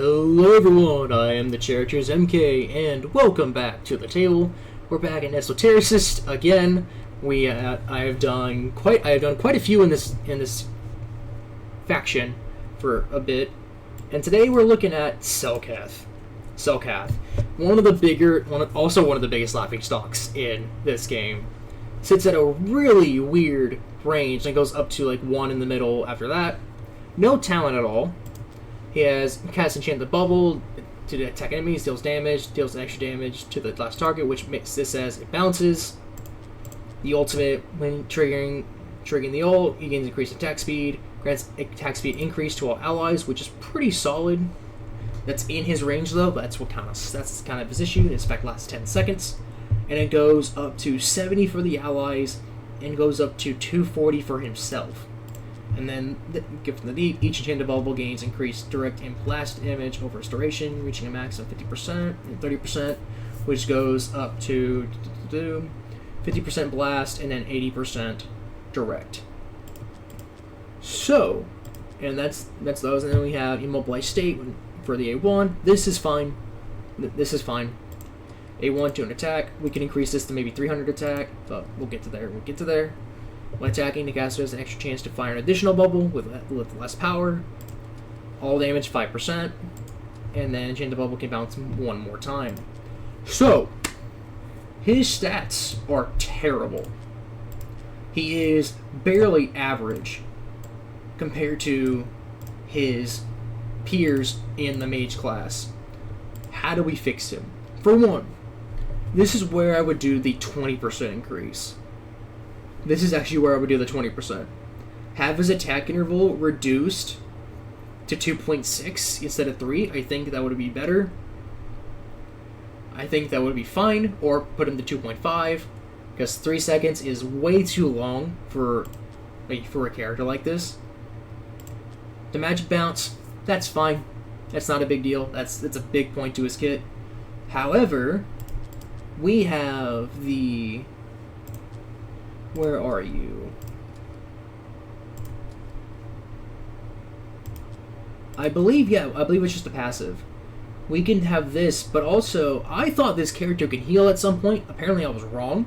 Hello everyone, I am the Characters MK, and welcome back to the table. We're back in Esotericist again. I have done quite a few in this faction for a bit, and today we're looking at Selkath. Selkath, one of the biggest laughing stocks in this game. Sits at a really weird range and goes up to like 1 in the middle after that. No talent at all. He has cast Enchanted Bubble to attack enemies, deals extra damage to the last target, which makes this as it bounces. The ultimate, when triggering the ult, he gains increased attack speed, grants attack speed increase to all allies, which is pretty solid. That's in his range though, but that's kind of his issue. This effect lasts 10 seconds, and it goes up to 70 for the allies, and goes up to 240 for himself. And then, given the deep, each Enchanted Bubble gains increased direct and blast damage over restoration, reaching a max of 50% and 30%, which goes up to 50% blast and then 80% direct. So, and that's those. And then we have Immobilized State for the A1. This is fine. A1 to an attack. We can increase this to maybe 300 attack, but we'll get to there. When attacking, the caster has an extra chance to fire an additional bubble with less power. All damage 5%, and then Enchanted Bubble can bounce one more time. So, his stats are terrible. He is barely average compared to his peers in the mage class. How do we fix him? For one, this is where I would do the 20% increase. This is actually where I would do the 20%. Have his attack interval reduced to 2.6 instead of 3. I think that would be better. I think that would be fine. Or put him to 2.5. Because 3 seconds is way too long for a character like this. The magic bounce, that's fine. That's not a big deal. That's a big point to his kit. However, we have the... Where are you? I believe it's just a passive. We can have this, but also, I thought this character could heal at some point. Apparently I was wrong.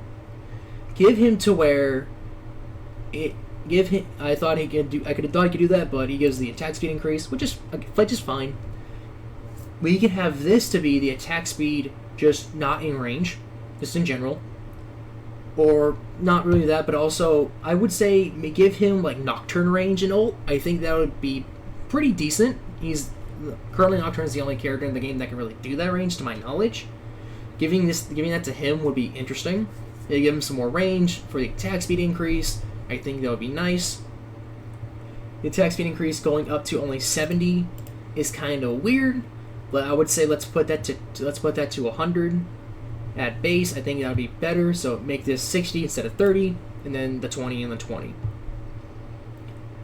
Give him to where I thought he could do that, but he gives the attack speed increase, which is fine. We can have this to be the attack speed just not in range, just in general. Or not really that, but also I would say give him like Nocturne range and ult. I think that would be pretty decent. Currently Nocturne is the only character in the game that can really do that range, to my knowledge. Giving that to him would be interesting. They give him some more range for the attack speed increase. I think that would be nice. The attack speed increase going up to only 70 is kind of weird, but I would say let's put that to 100. At base, I think that would be better, so make this 60 instead of 30, and then the 20 and the 20.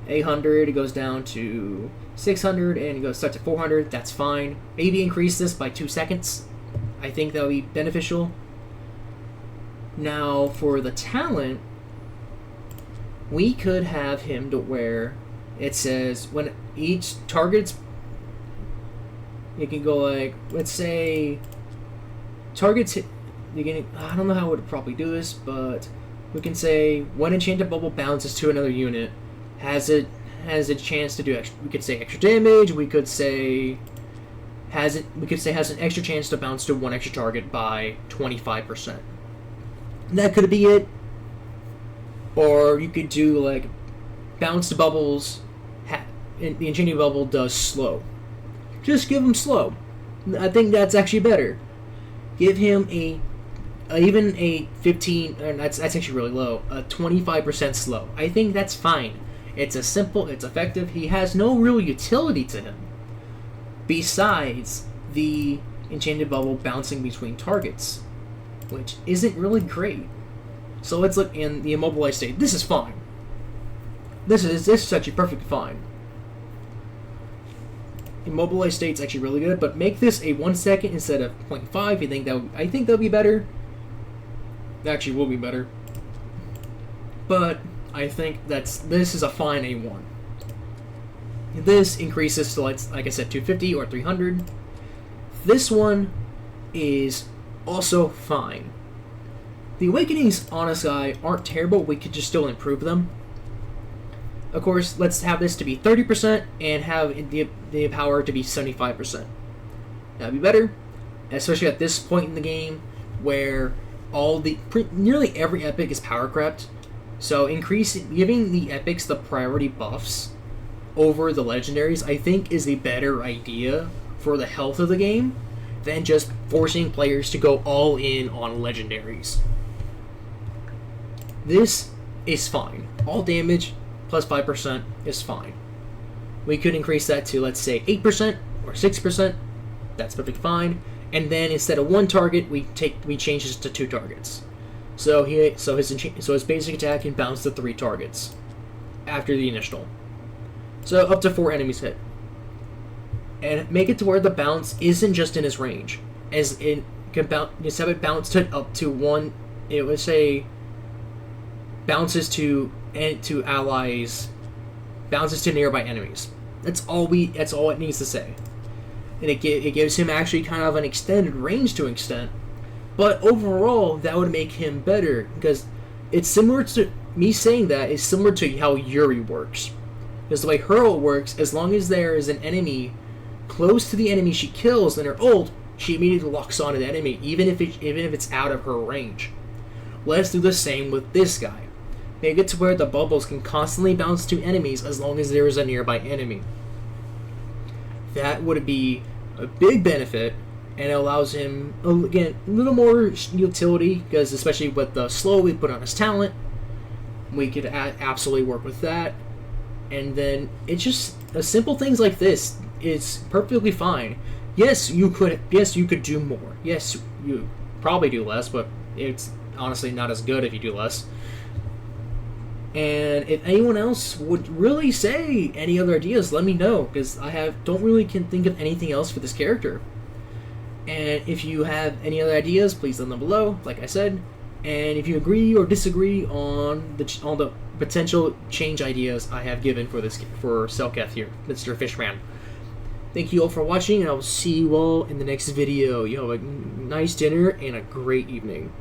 800, it goes down to 600, and it starts at 400, that's fine. Maybe increase this by 2 seconds. I think that would be beneficial. Now, for the talent, we could have him to where it says when each target's... It can go like, let's say... Targets hit... I don't know how I would probably do this, but we can say when Enchanted Bubble bounces to another unit, has a chance to do extra. We could say extra damage. We could say has an extra chance to bounce to one extra target by 25%. That could be it. Or you could do like bounced bubbles. The Enchanted Bubble does slow. Just give him slow. I think that's actually better. Give him even a 15, and that's actually really low, a 25% slow. I think that's fine. It's effective. He has no real utility to him besides the Enchanted Bubble bouncing between targets, which isn't really great. So let's look in the Immobilized State. This is fine. This is actually perfectly fine. Immobilized State's actually really good, but make this a 1 second instead of 0.5. I think that would be better. Actually, will be better. But I think this is a fine A1. This increases to, like I said, 250 or 300. This one is also fine. The Awakenings on a guy aren't terrible, we could just still improve them. Of course, let's have this to be 30% and have the power to be 75%. That'd be better, especially at this point in the game where nearly every epic is power crept. So giving the epics the priority buffs over the legendaries, I think, is a better idea for the health of the game than just forcing players to go all in on legendaries. This is fine. All damage plus 5% is fine. We could increase that to, let's say, 8% or 6%. That's perfectly fine. And then instead of one target, we change this to 2 targets. So his basic attack can bounce to 3 targets after the initial. So up to 4 enemies hit. And make it to where the bounce isn't just in his range, as it can just have it bounced up to 1. It would say bounces to allies, bounces to nearby enemies. That's all it needs to say. And it gives him actually kind of an extended range to an extent. But overall, that would make him better, because it's similar to me saying that is similar to how Yuri works. Because the way her ult works, as long as there is an enemy close to the enemy she kills in her ult, she immediately locks onto the enemy, even if it's out of her range. Let's do the same with this guy. Make it to where the bubbles can constantly bounce to enemies as long as there is a nearby enemy. That would be a big benefit, and it allows him, again, a little more utility, because especially with the slow we put on his talent, we could absolutely work with that. And then it's just simple things like this. It's perfectly fine. Yes, you could do more. Yes, you probably do less, but it's honestly not as good if you do less. And if anyone else would really say any other ideas, let me know, because I don't really can think of anything else for this character. And if you have any other ideas, please let them below, like I said. And if you agree or disagree on the potential change ideas I have given for Selkath here, Mr. Fishman. Thank you all for watching, and I will see you all in the next video. You have a nice dinner and a great evening.